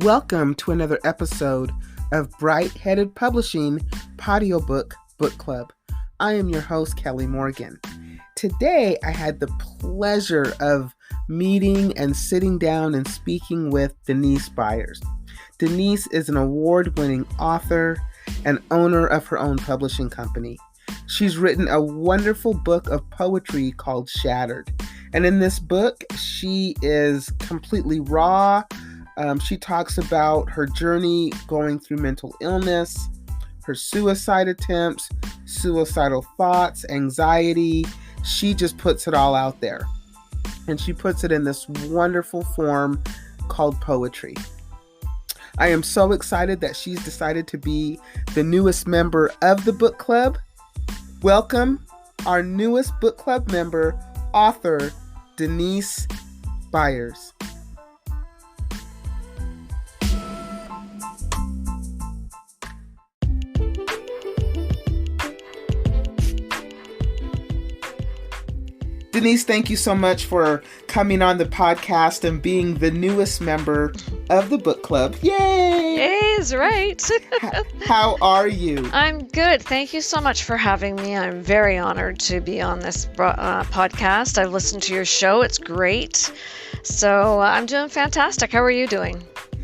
Welcome to another episode of Bright Headed Publishing Audiobook Book Club. I am your host, Kelly Morgan. Today, I had the pleasure of meeting and sitting down and speaking with Denise Byers. Denise is an award-winning author and owner of her own publishing company. She's written a wonderful book of poetry called Shattered. And in this book, she is completely raw. She talks about her journey going through mental illness, her suicide attempts, suicidal thoughts, anxiety. She just puts it all out there. And she puts it in this wonderful form called poetry. I am so excited that she's decided to be the newest member of the book club. Welcome our newest book club member, author Denise Byers. Denise, thank you so much for coming on the podcast and being the newest member of the book club. Yay! Yay is right. How are you? I'm good. Thank you so much for having me. I'm very honored to be on this podcast. I've listened to your show. It's great. So I'm doing fantastic. How are you doing?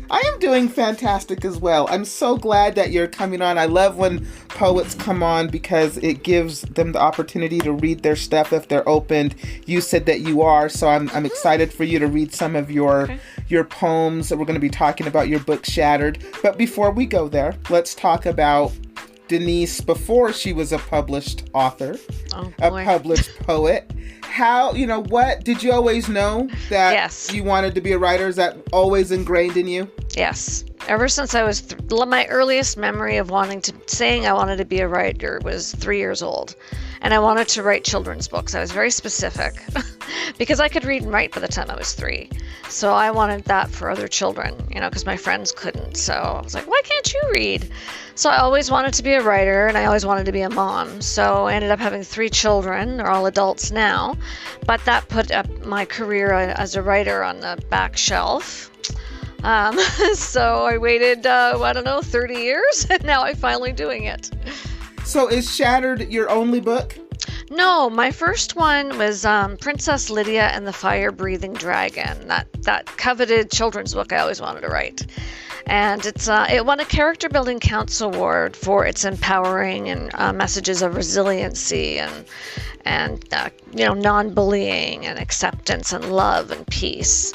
I am doing fantastic as well. I'm so glad that you're coming on. I love when poets come on because it gives them the opportunity to read their stuff if they're opened. You said that you are, so I'm excited for you to read some of your poems. We're going to be talking about your book Shattered. But before we go there, let's talk about Denise before she was a published author, a published poet. How, what, did you always know that you wanted to be a writer? Is that always ingrained in you? Yes. Ever since I was, my earliest memory of saying I wanted to be a writer was 3 years old. And I wanted to write children's books. I was very specific because I could read and write by the time I was 3. So I wanted that for other children, because my friends couldn't. So I was like, why can't you read? So I always wanted to be a writer and I always wanted to be a mom. So I ended up having 3 children. They're all adults now. But that put up my career as a writer on the back shelf. So I waited, 30 years, and now I'm finally doing it. So is Shattered your only book? No, my first one was Princess Lydia and the Fire-Breathing Dragon, that coveted children's book I always wanted to write. And it won a Character Building Council Award for its empowering and messages of resiliency and non-bullying and acceptance and love and peace.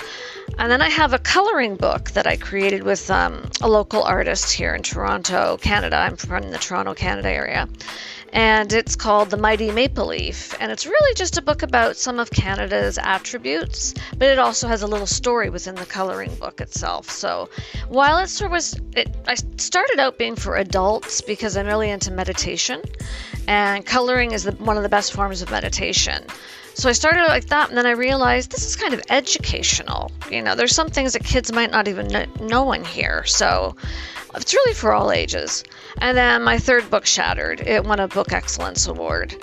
And then I have a coloring book that I created with a local artist here in Toronto, Canada. I'm from the Toronto, Canada area. And it's called The Mighty Maple Leaf. And it's really just a book about some of Canada's attributes, but it also has a little story within the coloring book itself. So while I started out being for adults because I'm really into meditation, and coloring is one of the best forms of meditation. So I started out like that, and then I realized this is kind of educational. There's some things that kids might not even know in here. So it's really for all ages. And then my third book, Shattered, it won a Book Excellence Award,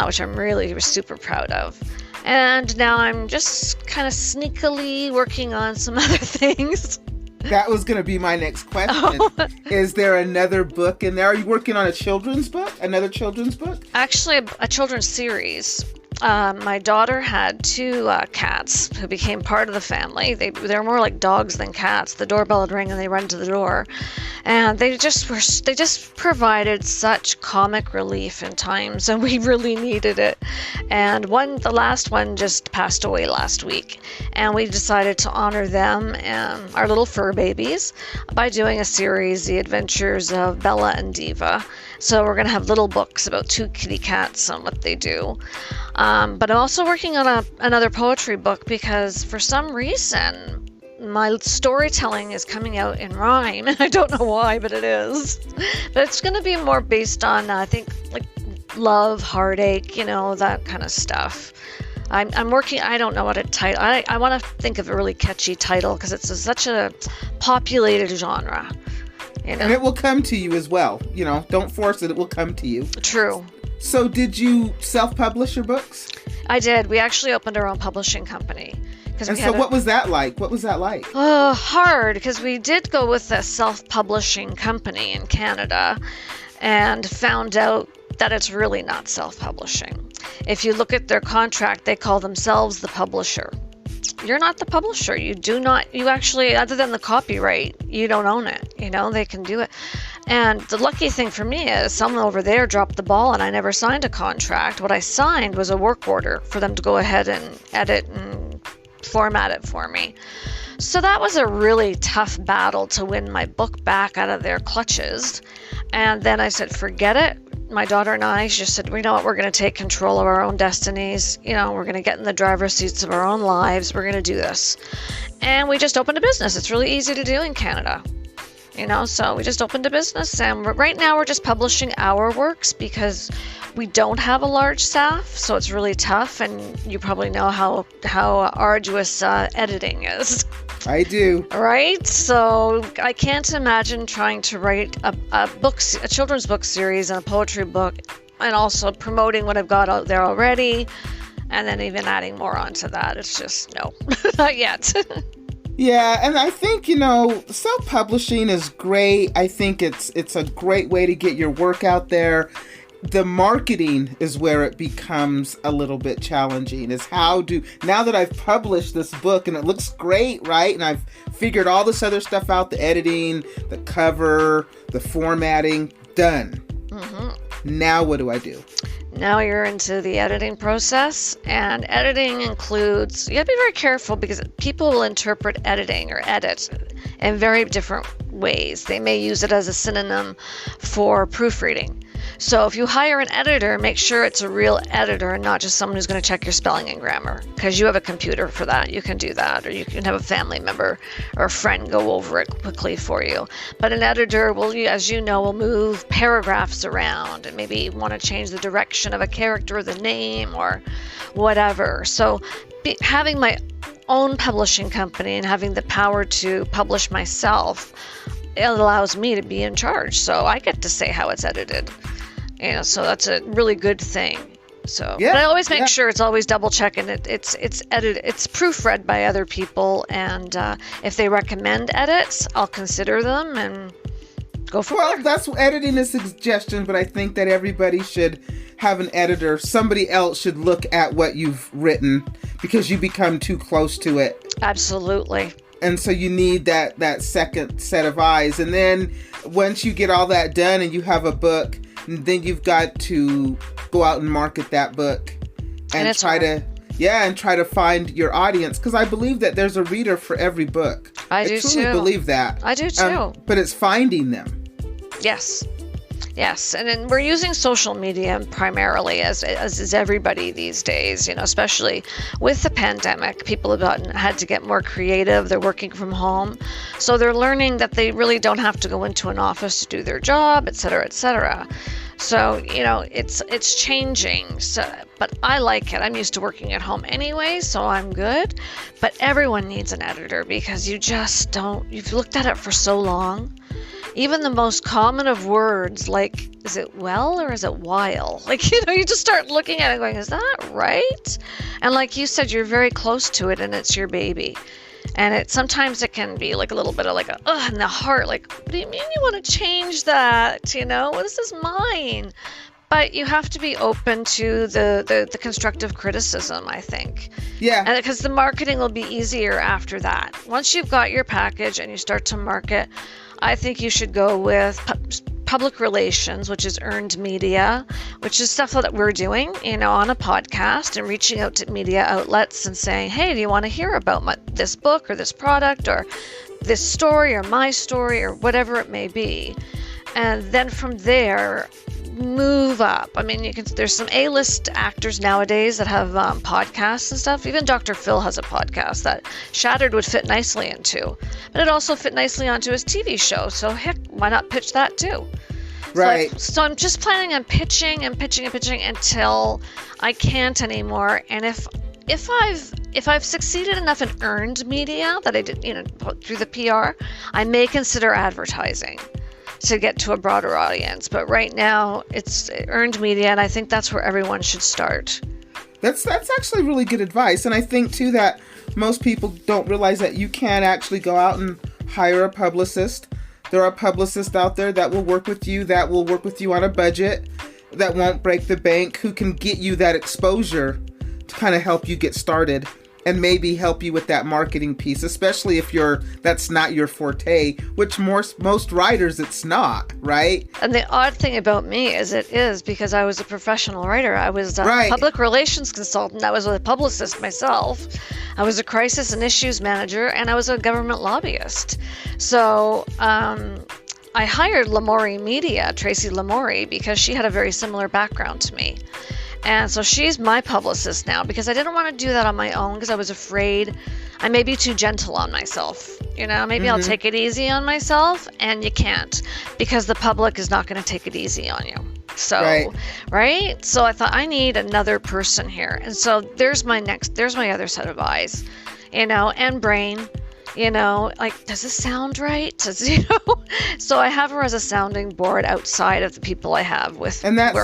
which I'm really super proud of. And now I'm just kind of sneakily working on some other things. That was going to be my next question. Is there another book in there? Are you working on a children's book? Another children's book? Actually, a children's series. My daughter had 2 cats who became part of the family. They're more like dogs than cats. The doorbell would ring and they run to the door. And they just provided such comic relief in times, and we really needed it. And the last one just passed away last week. And we decided to honor them and our little fur babies by doing a series, The Adventures of Bella and Diva. So we're going to have little books about 2 kitty cats and what they do. But I'm also working on another poetry book because for some reason my storytelling is coming out in rhyme. And I don't know why, but it is. But it's going to be more based on, I think, like love, heartache, that kind of stuff. I'm working, I don't know what a title, I want to think of a really catchy title because it's such a populated genre. And it will come to you as well. Don't force it. It will come to you. True. So did you self-publish your books? I did. We actually opened our own publishing company And so what was that like? What was that like? Oh, hard, because we did go with a self-publishing company in Canada and found out that it's really not self-publishing. If you look at their contract, they call themselves the publisher. You're not the publisher. You actually, other than the copyright, you don't own it. They can do it. And the lucky thing for me is someone over there dropped the ball and I never signed a contract. What I signed was a work order for them to go ahead and edit and format it for me. So that was a really tough battle to win my book back out of their clutches. And then I said, forget it. My daughter and I just said, you know what, we're going to take control of our own destinies. We're going to get in the driver's seats of our own lives. We're going to do this. And we just opened a business. It's really easy to do in Canada. So we just opened a business, and right now we're just publishing our works because we don't have a large staff, so it's really tough, and you probably know how arduous editing is. I do. Right? So I can't imagine trying to write a children's book series and a poetry book, and also promoting what I've got out there already, and then even adding more onto that. It's just, no, not yet. Yeah, and I think, self-publishing is great. I think it's a great way to get your work out there. The marketing is where it becomes a little bit challenging, is now that I've published this book and it looks great, right? And I've figured all this other stuff out, the editing, the cover, the formatting, done. Mm-hmm. Now what do I do? Now you're into the editing process, and editing includes, you have to be very careful because people will interpret editing or edit in very different ways. They may use it as a synonym for proofreading. So if you hire an editor, make sure it's a real editor and not just someone who's going to check your spelling and grammar, because you have a computer for that. You can do that, or you can have a family member or a friend go over it quickly for you. But an editor will, as you know, will move paragraphs around and maybe want to change the direction of a character or the name or whatever. So having my own publishing company and having the power to publish myself, it allows me to be in charge. So I get to say how it's edited. So that's a really good thing. So, yeah, but I always make sure it's always double checking it's edited, it's proofread by other people, and if they recommend edits, I'll consider them and go for it. Well, that's editing is a suggestion, but I think that everybody should have an editor. Somebody else should look at what you've written because you become too close to it. Absolutely. And so you need that second set of eyes. And then once you get all that done and you have a book, then you've got to go out and market that book and try to find your audience. Because I believe that there's a reader for every book. I truly believe that. I do too. But it's finding them. Yes. And then we're using social media primarily, as is everybody these days, especially with the pandemic. People have had to get more creative. They're working from home. So they're learning that they really don't have to go into an office to do their job, et cetera, et cetera. So, it's changing. So, but I like it. I'm used to working at home anyway, so I'm good. But everyone needs an editor because you've looked at it for so long. Even the most common of words, like, is it well or is it while? Like, you just start looking at it going, is that right? And like you said, you're very close to it and it's your baby. And sometimes it can be like a little bit of like a, in the heart, like, what do you mean you want to change that? This is mine. But you have to be open to the constructive criticism, I think. Yeah. And because the marketing will be easier after that. Once you've got your package and you start to market, I think you should go with public relations, which is earned media, which is stuff that we're doing, on a podcast and reaching out to media outlets and saying, hey, do you want to hear about this book or this product or this story or my story or whatever it may be. And then from there, move up. I mean, there's some A-list actors nowadays that have podcasts and stuff. Even Dr. Phil has a podcast that Shattered would fit nicely into. But it also fit nicely onto his TV show. So heck, why not pitch that too? Right. So I'm just planning on pitching until I can't anymore. And if I've succeeded enough in earned media that I did, through the PR, I may consider advertising to get to a broader audience. But right now it's earned media, and I think that's where everyone should start. That's actually really good advice. And I think too that most people don't realize that you can actually go out and hire a publicist. There are publicists out there that will work with you, on a budget, that won't break the bank, who can get you that exposure to kind of help you get started and maybe help you with that marketing piece, especially if that's not your forte, which most writers, it's not, right? And the odd thing about me is it is, because I was a professional writer. I was a public relations consultant. I was a publicist myself. I was a crisis and issues manager, and I was a government lobbyist. So I hired Lamori Media, Tracy Lamori, because she had a very similar background to me. And so she's my publicist now, because I didn't want to do that on my own, because I was afraid I may be too gentle on myself. Maybe I'll take it easy on myself, and you can't, because the public is not going to take it easy on you. So, right? So I thought, I need another person here. And so there's my other set of eyes, and brain. Does this sound right? So I have her as a sounding board outside of the people I have work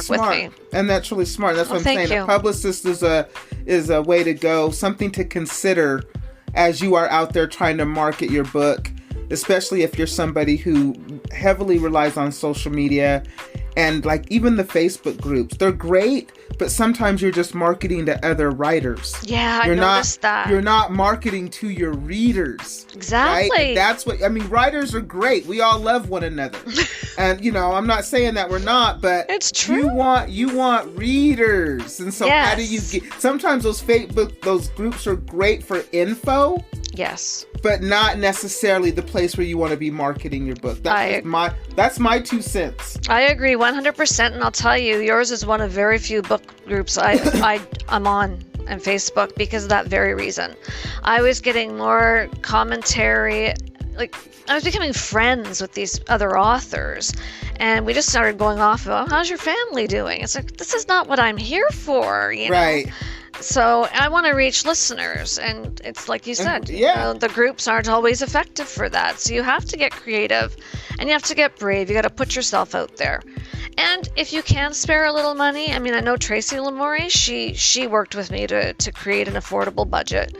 with me. And that's really smart. That's what I'm saying. A publicist is a way to go, something to consider as you are out there trying to market your book, especially if you're somebody who heavily relies on social media. And even the Facebook groups, they're great, but sometimes you're just marketing to other writers. Yeah, I noticed that. You're not marketing to your readers. Exactly. Right? That's writers are great. We all love one another. And, I'm not saying that we're not, but it's true. You want readers. And so how do you sometimes those Facebook, those groups are great for info. Yes. But not necessarily the place where you want to be marketing your book. That's my 2 cents. I agree 100%, and I'll tell you, yours is one of very few book groups I'm on Facebook because of that very reason. I was getting more commentary, I was becoming friends with these other authors, and we just started going off of, how's your family doing? It's like, this is not what I'm here for, Right. So I want to reach listeners, and it's like you said, the groups aren't always effective for that. So you have to get creative, and you have to get brave. You got to put yourself out there. And if you can spare a little money, I know Tracy Lamori, she worked with me to create an affordable budget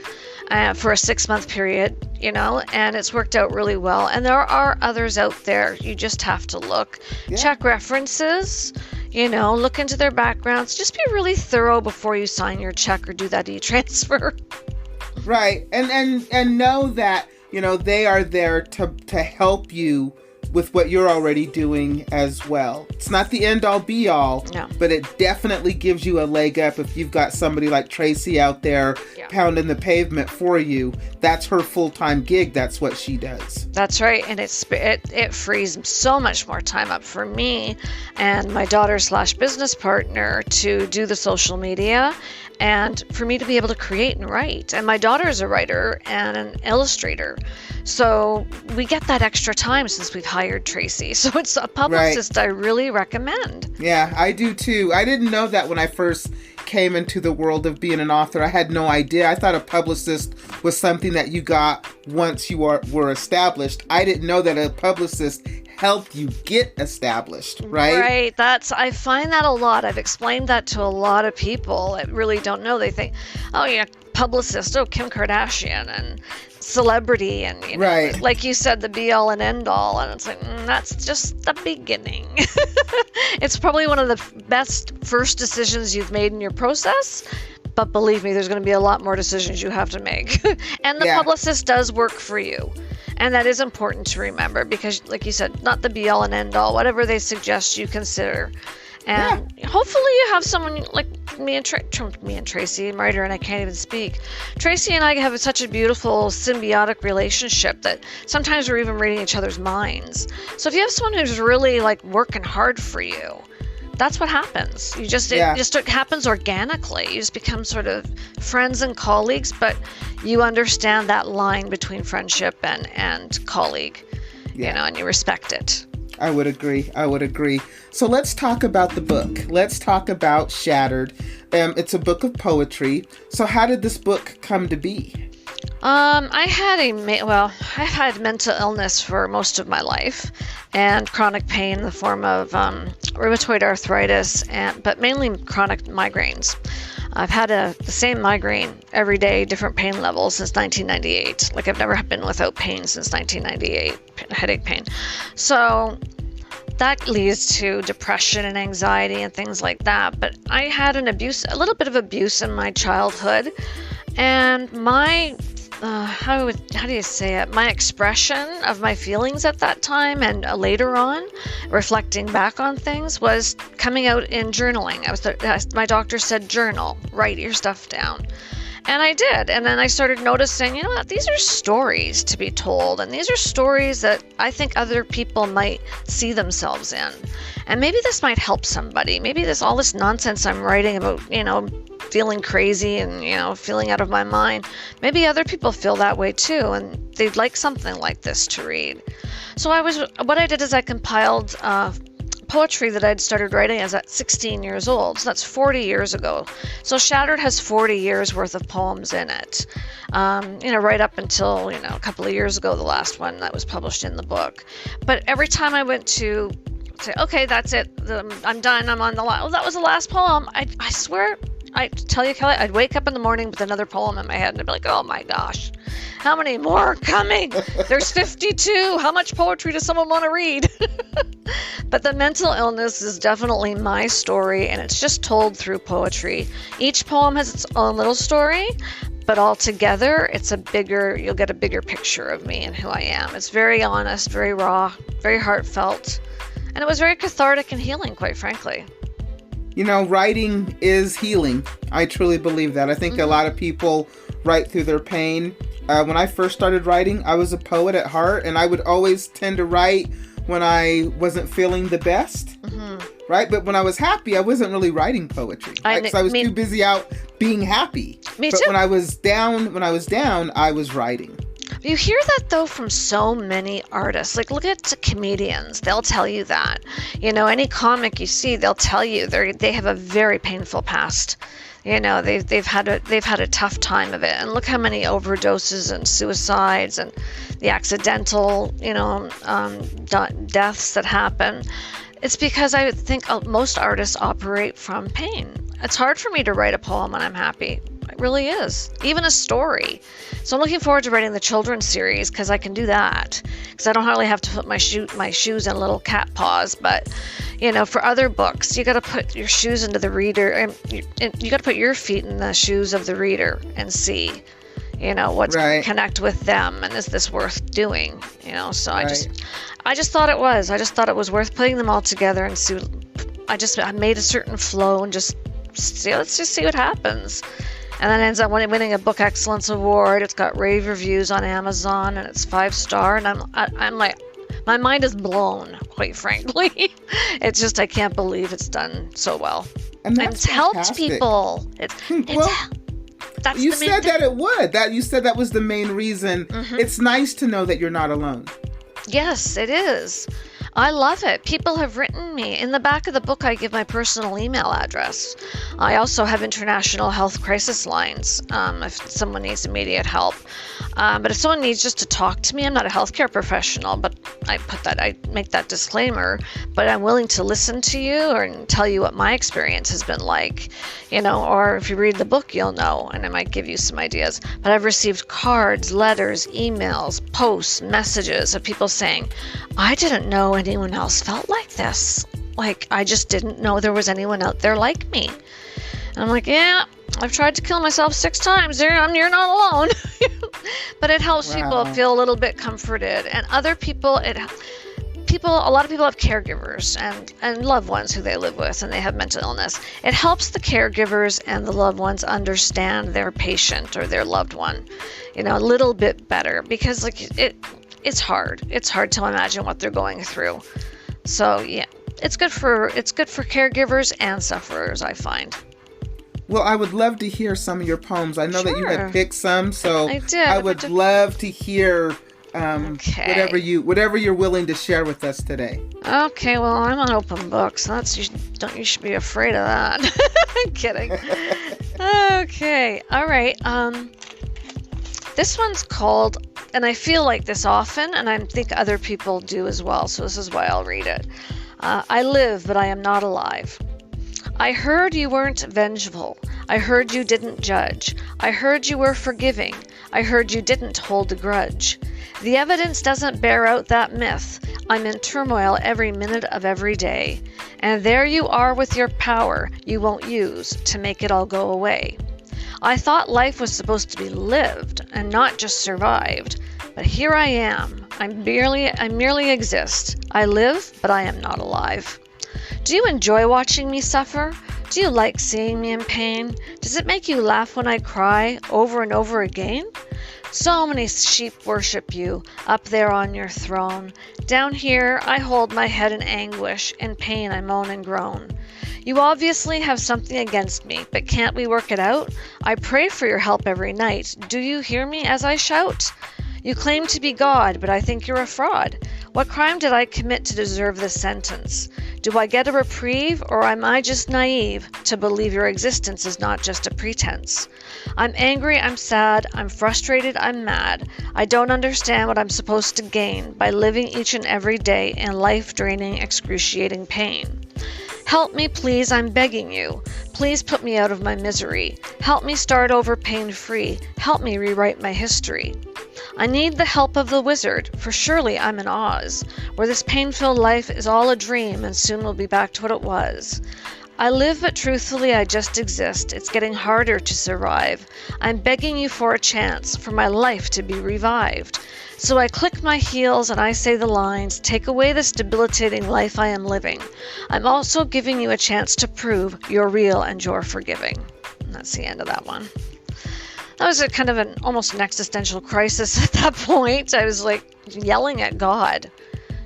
for a 6-month period, and it's worked out really well. And there are others out there. You just have to look, check references. Look into their backgrounds. Just be really thorough before you sign your check or do that e-transfer. Right. And know that, they are there to help you with what you're already doing as well. It's not the end all be all, but it definitely gives you a leg up if you've got somebody like Tracy out there pounding the pavement for you. That's her full-time gig. That's what she does. That's right. And it frees so much more time up for me and my daughter/business partner to do the social media, and for me to be able to create and write. And my daughter is a writer and an illustrator. So we get that extra time since we've hired Tracy. So it's a publicist I really recommend. Yeah, I do too. I didn't know that when I first came into the world of being an author. I had no idea. I thought a publicist was something that you got once you were established. I didn't know that a publicist helped you get established, right? Right. I find that a lot. I've explained that to a lot of people that really don't know. They think, oh yeah, publicist, Kim Kardashian and celebrity, and like you said, the be all and end all, and it's like, that's just the beginning. It's probably one of the best first decisions you've made in your process, but believe me, there's going to be a lot more decisions you have to make. And the publicist does work for you. And that is important to remember because, like you said, not the be all and end all. Whatever they suggest, you consider. And hopefully you have someone like me and Tracy, I'm a writer and I can't even speak. Tracy and I have such a beautiful symbiotic relationship that sometimes we're even reading each other's minds. So if you have someone who's really working hard for you, that's what happens. It happens organically. You just become sort of friends and colleagues, but you understand that line between friendship and colleague, and you respect it. I would agree. So let's talk about the book. Let's talk about Shattered. It's a book of poetry. So how did this book come to be? I've had mental illness for most of my life and chronic pain in the form of rheumatoid arthritis, but mainly chronic migraines. I've had the same migraine every day, different pain levels since 1998. Like I've never been without pain since 1998, headache pain. So that leads to depression and anxiety and things like that. But I had a little bit of abuse in my childhood, and my how do you say it? My expression of my feelings at that time and later on, reflecting back on things, was coming out in journaling. My doctor said, journal, write your stuff down. And I did. And then I started noticing, you know what, these are stories to be told. And these are stories that I think other people might see themselves in. And maybe this might help somebody. Maybe all this nonsense I'm writing about, feeling crazy and, feeling out of my mind. Maybe other people feel that way too. And they'd like something like this to read. So what I did is I compiled poetry that I'd started writing as at 16 years old. So that's 40 years ago. So Shattered has 40 years worth of poems in it. Right up until, a couple of years ago, the last one that was published in the book. But every time I went to say, okay, that's it, I'm done, I'm on the last, that was the last poem, I swear, I tell you, Kelly, I'd wake up in the morning with another poem in my head and I'd be like, oh my gosh, how many more are coming? There's 52. How much poetry does someone want to read? But the mental illness is definitely my story, and it's just told through poetry. Each poem has its own little story, but all together, you'll get a bigger picture of me and who I am. It's very honest, very raw, very heartfelt, and it was very cathartic and healing, quite frankly. Writing is healing. I truly believe that. I think a lot of people write through their pain. When I first started writing, I was a poet at heart, and I would always tend to write when I wasn't feeling the best, right? But when I was happy, I wasn't really writing poetry. Right? So I was too busy out being happy. Me too. But when I was down, I was writing. You hear that, though, from so many artists. Like, look at comedians. They'll tell you that. Any comic you see, they'll tell you they have a very painful past. They've had a tough time of it. And look how many overdoses and suicides and the accidental, deaths that happen. It's because I think most artists operate from pain. It's hard for me to write a poem when I'm happy. It really is. Even a story. So I'm looking forward to writing the children's series because I can do that. Because I don't hardly have to put my shoes in little cat paws. But, for other books, you got to put your shoes into the reader. And you got to put your feet in the shoes of the reader and see, what's going to connect with them. And is this worth doing? So right. I just thought it was. I just thought it was worth putting them all together and see. I made a certain flow and let's just see what happens. And then it ends up winning a Book Excellence Award. It's got rave reviews on Amazon, and it's 5-star. And I'm like, my mind is blown, quite frankly. It's just, I can't believe it's done so well. And it's helped people. You said that it would. You said that was the main reason. It's nice to know that you're not alone. Yes, it is. I love it. People have written me. In the back of the book, I give my personal email address. I also have international health crisis lines if someone needs immediate help. But if someone needs just to talk to me, I'm not a healthcare professional, but I make that disclaimer. But I'm willing to listen to you and tell you what my experience has been like, or if you read the book, you'll know, and I might give you some ideas. But I've received cards, letters, emails, posts, messages of people saying, I didn't know anyone else felt like this. Like, I just didn't know there was anyone out there like me. And I'm like, yeah, I've tried to kill myself 6 times. You're not alone. But it helps people feel a little bit comforted. And other people, a lot of people have caregivers and loved ones who they live with, and they have mental illness. It helps the caregivers and the loved ones understand their patient or their loved one, a little bit better, because it's hard. It's hard to imagine what they're going through. So yeah, it's good for caregivers and sufferers, I find. Well, I would love to hear some of your poems. I know that you had picked some, so I did. I would love to hear whatever you're willing to share with us today. Okay, well, I'm an open book, so you should be afraid of that. I'm kidding. Okay, all right. This one's called, and I feel like this often, and I think other people do as well, so this is why I'll read it. I live, but I am not alive. I heard you weren't vengeful. I heard you didn't judge. I heard you were forgiving. I heard you didn't hold a grudge. The evidence doesn't bear out that myth. I'm in turmoil every minute of every day. And there you are with your power you won't use to make it all go away. I thought life was supposed to be lived and not just survived. But here I am. I merely exist. I live, but I am not alive. Do you enjoy watching me suffer? Do you like seeing me in pain? Does it make you laugh when I cry over and over again? So many sheep worship you up there on your throne. Down here, I hold my head in anguish. In pain, I moan and groan. You obviously have something against me, but can't we work it out? I pray for your help every night. Do you hear me as I shout? You claim to be God, but I think you're a fraud. What crime did I commit to deserve this sentence? Do I get a reprieve, or am I just naive to believe your existence is not just a pretense? I'm angry, I'm sad, I'm frustrated, I'm mad. I don't understand what I'm supposed to gain by living each and every day in life-draining, excruciating pain. Help me, please, I'm begging you. Please put me out of my misery. Help me start over pain-free. Help me rewrite my history. I need the help of the wizard, for surely I'm in Oz, where this pain-filled life is all a dream and soon will be back to what it was. I live, but truthfully I just exist. It's getting harder to survive. I'm begging you for a chance, for my life to be revived. So I click my heels and I say the lines, take away this debilitating life I am living. I'm also giving you a chance to prove you're real and you're forgiving. And that's the end of that one. That was a kind of almost an existential crisis at that point. I was like yelling at God.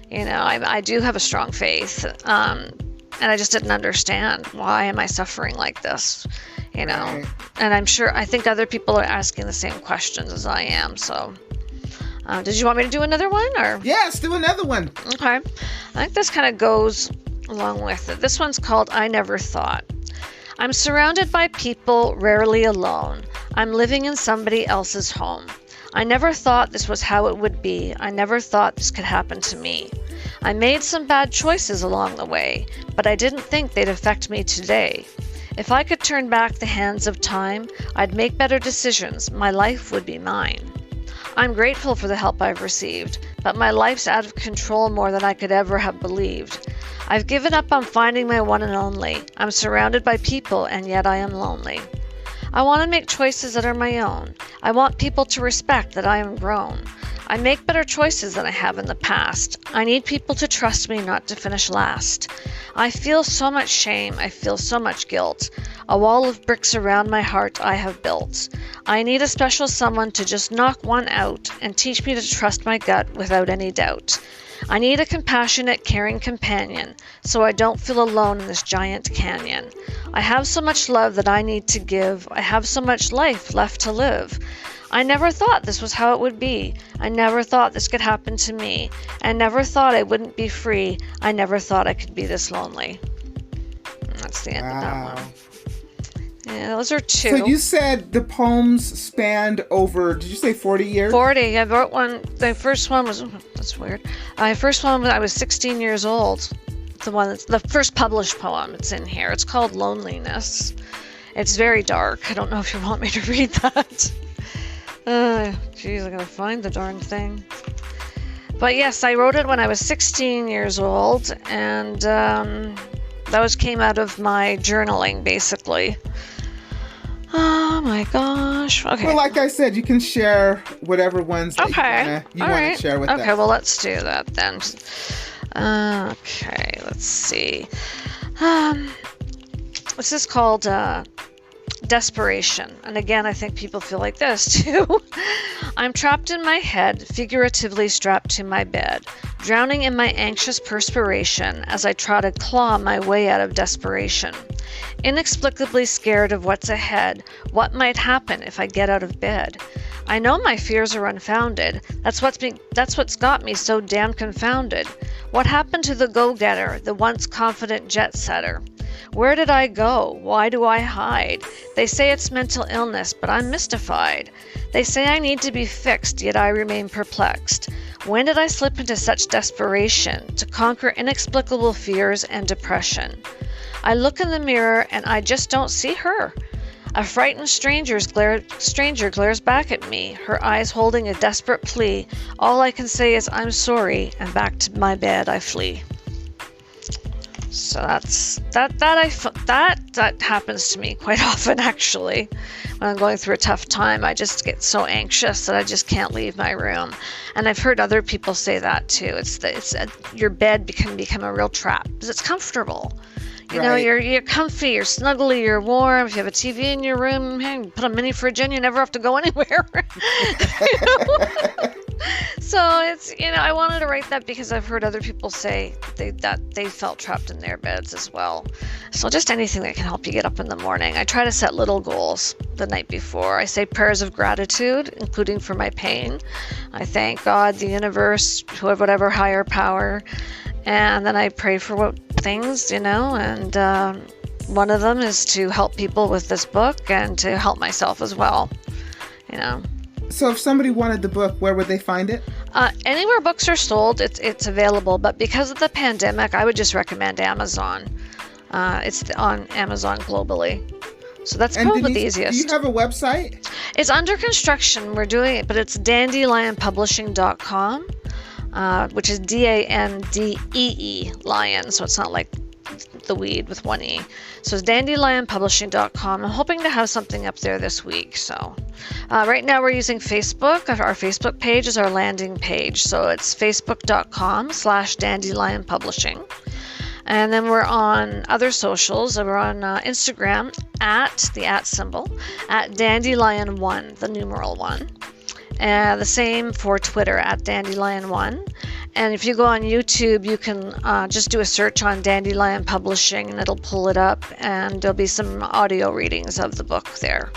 You know, I do have a strong faith. And I just didn't understand, why am I suffering like this? You know, Right. and I think other people are asking the same questions as I am. So, did you want me to do another one, or? Yes, do another one. Okay. I think this kind of goes along with it. This one's called I Never Thought. I'm surrounded by people, rarely alone. I'm living in somebody else's home. I never thought this was how it would be. I never thought this could happen to me. I made some bad choices along the way, but I didn't think they'd affect me today. If I could turn back the hands of time, I'd make better decisions. My life would be mine. I'm grateful for the help I've received, but my life's out of control more than I could ever have believed. I've given up on finding my one and only. I'm surrounded by people, and yet I am lonely. I want to make choices that are my own. I want people to respect that I am grown. I make better choices than I have in the past. I need people to trust me, not to finish last. I feel so much shame. I feel so much guilt. A wall of bricks around my heart I have built. I need a special someone to just knock one out and teach me to trust my gut without any doubt. I need a compassionate, caring companion so I don't feel alone in this giant canyon. I have so much love that I need to give. I have so much life left to live. I never thought this was how it would be. I never thought this could happen to me. I never thought I wouldn't be free. I never thought I could be this lonely. And that's the end of that one. Yeah, those are two. So you said the poems spanned over, did you say 40 years? 40. I wrote one. The first one was, that's weird. My first one, I was 16 years old. The first published poem. It's in here. It's called Loneliness. It's very dark. I don't know if you want me to read that. Geez, I gotta find the darn thing. But yes, I wrote it when I was 16 years old, and that came out of my journaling, basically. Oh my gosh. Okay. Well, like I said, you can share whatever ones that you want to share with us. Okay, well, let's do that then. Okay, let's see. This is called Desperation. And again, I think people feel like this too. I'm trapped in my head, figuratively strapped to my bed, drowning in my anxious perspiration as I try to claw my way out of desperation. Inexplicably scared of what's ahead, what might happen if I get out of bed. I know my fears are unfounded. That's what's got me so damn confounded. What happened to the go-getter, the once confident jet-setter? Where did I go? Why do I hide? They say it's mental illness, but I'm mystified. They say I need to be fixed, yet I remain perplexed. When did I slip into such desperation to conquer inexplicable fears and depression? I look in the mirror and I just don't see her. A frightened stranger glares back at me, her eyes holding a desperate plea. All I can say is, I'm sorry, and back to my bed I flee. So that happens to me quite often, actually. When I'm going through a tough time, I just get so anxious that I just can't leave my room. And I've heard other people say that too. Your bed can become a real trap because it's comfortable. You know, you're comfy, you're snuggly, you're warm. If you have a TV in your room, hey, put a mini fridge in, you never have to go anywhere. So it's, I wanted to write that because I've heard other people say that they felt trapped in their beds as well. So just anything that can help you get up in the morning. I try to set little goals the night before. I say prayers of gratitude, including for my pain. I thank God, the universe, whatever higher power. And then I pray for things, and one of them is to help people with this book and to help myself as well, So if somebody wanted the book, where would they find it? Anywhere books are sold, it's available. But because of the pandemic, I would just recommend Amazon. It's on Amazon globally. So that's probably the easiest. Do you have a website? It's under construction. We're doing it, but it's dandelion.publishing.com. Which is DANDEE, lion, so it's not like the weed with one E. So it's dandelion.publishing.com. I'm hoping to have something up there this week. So right now we're using Facebook. Our Facebook page is our landing page. So it's facebook.com/dandelionpublishing. And then we're on other socials. We're on Instagram @ symbol, @dandelion1, the numeral 1. The same for Twitter @Dandelion1. And if you go on YouTube, you can just do a search on Dandelion Publishing and it'll pull it up, and there'll be some audio readings of the book there.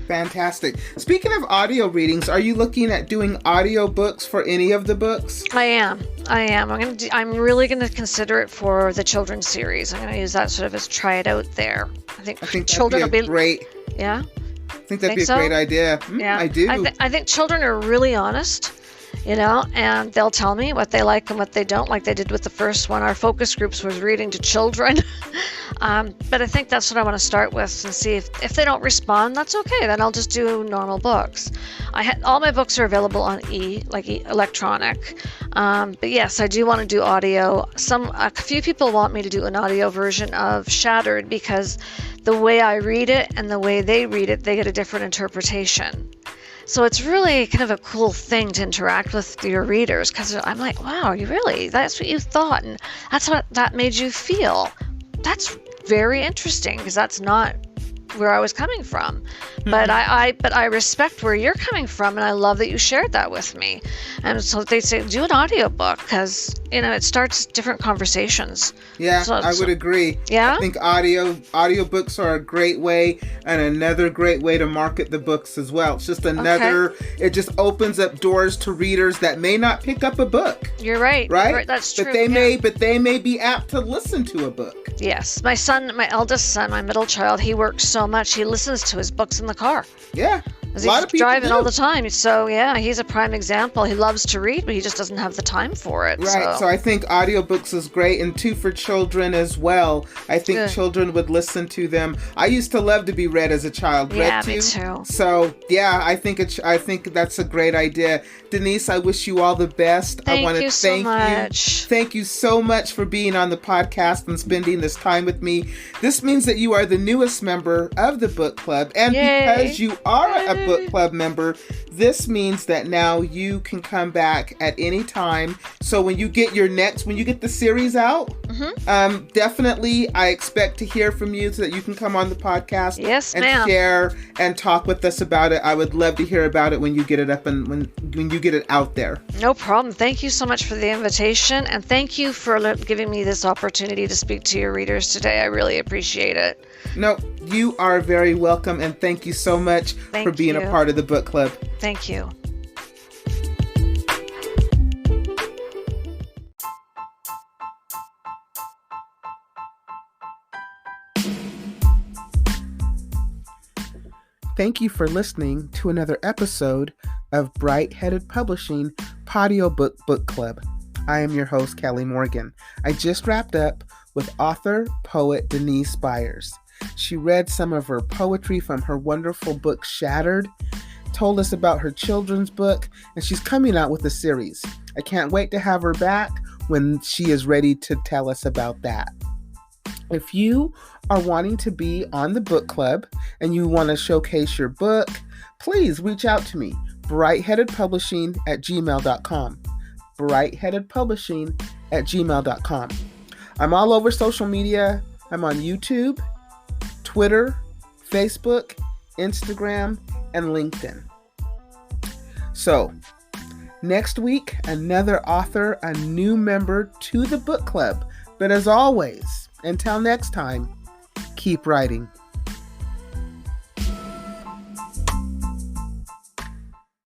Fantastic. Speaking of audio readings, are you looking at doing audio books for any of the books? I am. I'm really going to consider it for the children's series. I'm going to use that sort of as try it out there. I think children will be great. Yeah. I think that'd be a great idea. Yeah, I do. I think children are really honest, and they'll tell me what they like and what they don't like. They did with the first one. Our focus groups was reading to children. But I think that's what I want to start with and see if they don't respond, that's okay. Then I'll just do normal books. All my books are available on electronic. But yes, I do want to do audio. A few people want me to do an audio version of Shattered because the way I read it and the way they read it, they get a different interpretation. So it's really kind of a cool thing to interact with your readers because I'm like, wow, that's what you thought and that's what that made you feel. That's very interesting because that's not where I was coming from. Mm-hmm. But I respect where you're coming from, and I love that you shared that with me. And so they say do an audiobook because it starts different conversations. Yeah, I would agree. Yeah, I think audiobooks are a great way, and another great way to market the books as well. It's just another. Okay. It just opens up doors to readers that may not pick up a book. You're right. Right. That's true. But they may be apt to listen to a book. Yes, my eldest son, my middle child, he works so much he listens to his books in the car. Yeah. A lot of people driving all the time. So yeah, he's a prime example. He loves to read, but he just doesn't have the time for it. Right. So I think audiobooks is great, and too for children as well. I think children would listen to them. I used to love to be read as a child. Yeah, me too. So yeah, I think that's a great idea. Denise, I wish you all the best. I want to thank you. Thank you so much for being on the podcast and spending this time with me. This means that you are the newest member of the book club, and because you are a book club member, this means that now you can come back at any time. So when you get the series out, definitely I expect to hear from you so that you can come on the podcast and share and talk with us about it. I would love to hear about it when you get it up and when you get it out there. No problem. Thank you so much for the invitation, and thank you for giving me this opportunity to speak to your readers today. I really appreciate it. No, you are very welcome, and thank you so much for being a part of the book club. Thank you. Thank you for listening to another episode of Bright Headed Publishing Patio Book Club. I am your host, Kelly Morgan. I just wrapped up with author, poet Denise Byers. She read some of her poetry from her wonderful book Shattered, told us about her children's book, and she's coming out with a series. I can't wait to have her back when she is ready to tell us about that. If you are wanting to be on the book club and you want to showcase your book, please reach out to me, brightheadedpublishing@gmail.com. brightheadedpublishing@gmail.com. I'm all over social media. I'm on YouTube, Twitter, Facebook, Instagram, and LinkedIn. So, next week, another author, a new member to the book club. But as always, until next time, keep writing.